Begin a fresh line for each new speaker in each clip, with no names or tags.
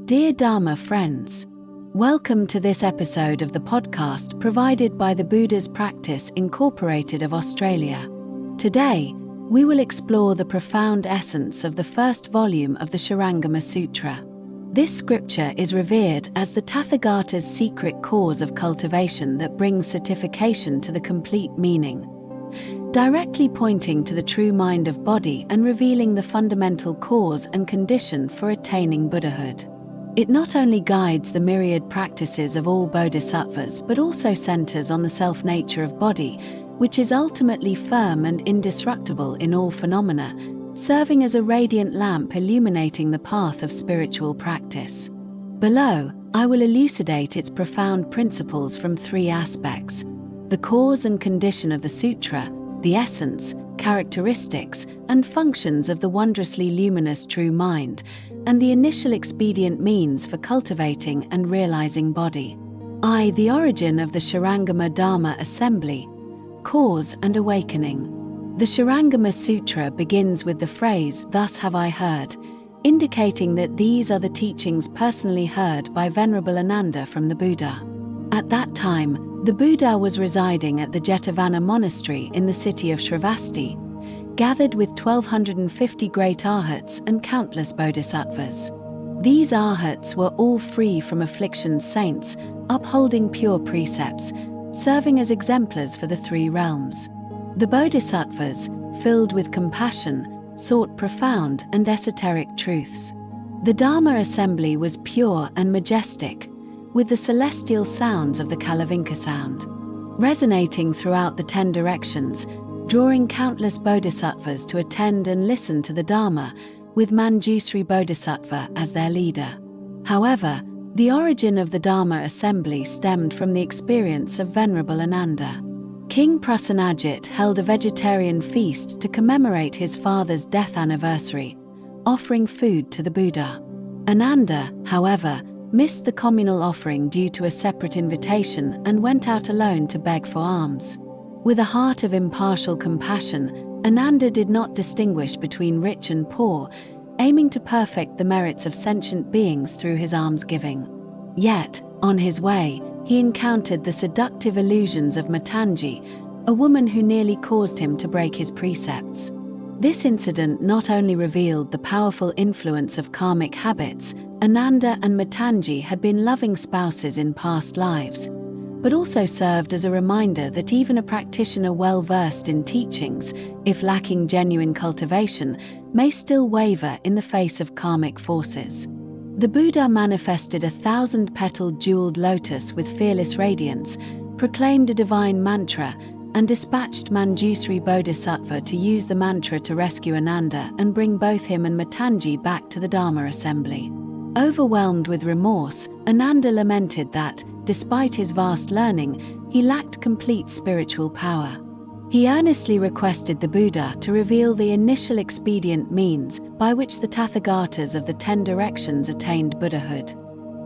Dear Dharma friends, welcome to this episode of the podcast provided by the Buddha's Practice Incorporated of Australia. Today, we will explore the profound essence of the first volume of the Shurangama Sutra. This scripture is revered as the Tathagata's secret cause of cultivation that brings certification to the complete meaning, directly pointing to the true mind of body and revealing the fundamental cause and condition for attaining Buddhahood. It not only guides the myriad practices of all bodhisattvas but also centers on the self-nature of body, which is ultimately firm and indestructible in all phenomena, serving as a radiant lamp illuminating the path of spiritual practice. Below, I will elucidate its profound principles from three aspects: the cause and condition of the sutra, the essence, characteristics, and functions of the wondrously luminous true mind, and the initial expedient means for cultivating and realizing body. The origin of the Shurangama Dharma assembly, cause and awakening. The Shurangama Sutra begins with the phrase, "Thus have I heard," indicating that these are the teachings personally heard by Venerable Ananda from the Buddha. At that time, the Buddha was residing at the Jetavana monastery in the city of Shravasti, gathered with 1,250 great arhats and countless bodhisattvas. These arhats were all free from affliction saints, upholding pure precepts, serving as exemplars for the three realms. The bodhisattvas, filled with compassion, sought profound and esoteric truths. The Dharma assembly was pure and majestic, with the celestial sounds of the Kalavinka sound resonating throughout the 10 directions, drawing countless bodhisattvas to attend and listen to the Dharma, with Manjusri Bodhisattva as their leader. However, the origin of the Dharma assembly stemmed from the experience of Venerable Ananda. King Prasenajit held a vegetarian feast to commemorate his father's death anniversary, offering food to the Buddha. Ananda, however, missed the communal offering due to a separate invitation and went out alone to beg for alms. With a heart of impartial compassion, Ananda did not distinguish between rich and poor, aiming to perfect the merits of sentient beings through his almsgiving. Yet, on his way, he encountered the seductive illusions of Matangi, a woman who nearly caused him to break his precepts. This incident not only revealed the powerful influence of karmic habits — Ananda and Matangi had been loving spouses in past lives — but also served as a reminder that even a practitioner well versed in teachings, if lacking genuine cultivation, may still waver in the face of karmic forces. The Buddha manifested a 1,000-petaled jeweled lotus with fearless radiance, proclaimed a divine mantra, and dispatched Manjusri Bodhisattva to use the mantra to rescue Ananda and bring both him and Matangi back to the Dharma assembly. Overwhelmed with remorse, Ananda lamented that, despite his vast learning, he lacked complete spiritual power. He earnestly requested the Buddha to reveal the initial expedient means by which the Tathagatas of the 10 directions attained Buddhahood.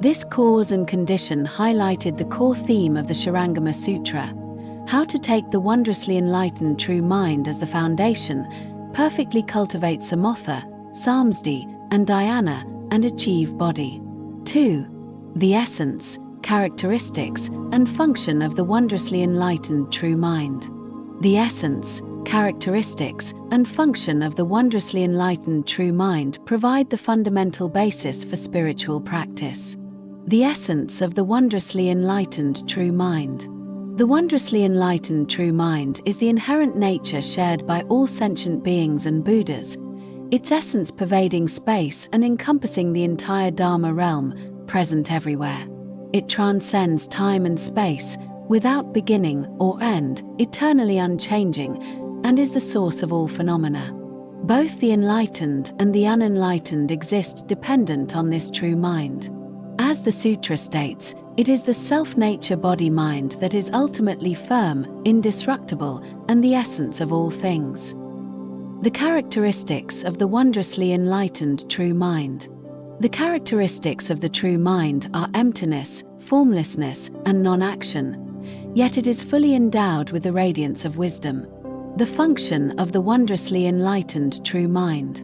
This cause and condition highlighted the core theme of the Shurangama Sutra: how to take the wondrously enlightened true mind as the foundation, perfectly cultivate samatha, samsdi, and dhyana, and achieve body. 2. The essence, characteristics, and function of the wondrously enlightened true mind. The essence, characteristics, and function of the wondrously enlightened true mind provide the fundamental basis for spiritual practice. The essence of the wondrously enlightened true mind. The wondrously enlightened true mind is the inherent nature shared by all sentient beings and Buddhas, its essence pervading space and encompassing the entire Dharma realm, present everywhere. It transcends time and space, without beginning or end, eternally unchanging, and is the source of all phenomena. Both the enlightened and the unenlightened exist dependent on this true mind. As the sutra states, it is the self-nature body-mind that is ultimately firm, indestructible, and the essence of all things. The characteristics of the wondrously enlightened true mind. The characteristics of the true mind are emptiness, formlessness, and non-action, yet it is fully endowed with the radiance of wisdom. The function of the wondrously enlightened true mind.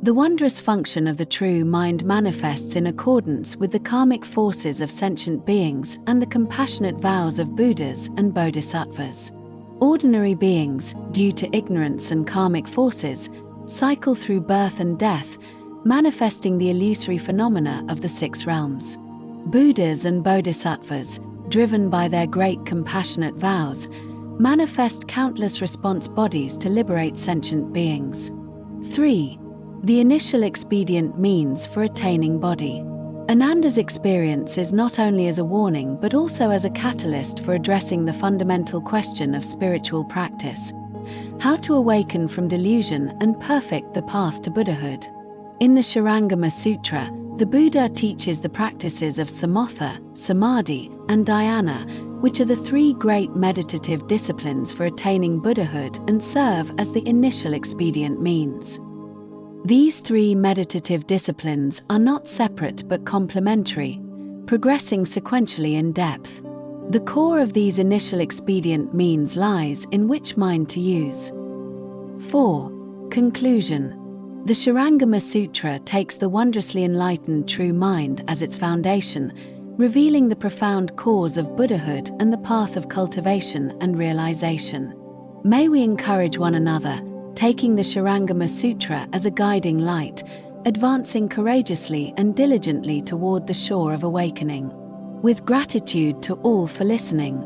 The wondrous function of the true mind manifests in accordance with the karmic forces of sentient beings and the compassionate vows of Buddhas and Bodhisattvas. Ordinary beings, due to ignorance and karmic forces, cycle through birth and death, manifesting the illusory phenomena of the six realms. Buddhas and Bodhisattvas, driven by their great compassionate vows, manifest countless response bodies to liberate sentient beings. 3. The initial expedient means for attaining body. Ananda's experience is not only as a warning but also as a catalyst for addressing the fundamental question of spiritual practice: how to awaken from delusion and perfect the path to Buddhahood. In the Shurangama Sutra, the Buddha teaches the practices of samatha, samadhi, and dhyana, which are the three great meditative disciplines for attaining Buddhahood and serve as the initial expedient means. These three meditative disciplines are not separate but complementary, progressing sequentially in depth. The core of these initial expedient means lies in which mind to use. 4. Conclusion. The Shurangama Sutra takes the wondrously enlightened true mind as its foundation, revealing the profound cause of Buddhahood and the path of cultivation and realization. May we encourage one another, taking the Shurangama Sutra as a guiding light, advancing courageously and diligently toward the shore of awakening. With gratitude to all for listening.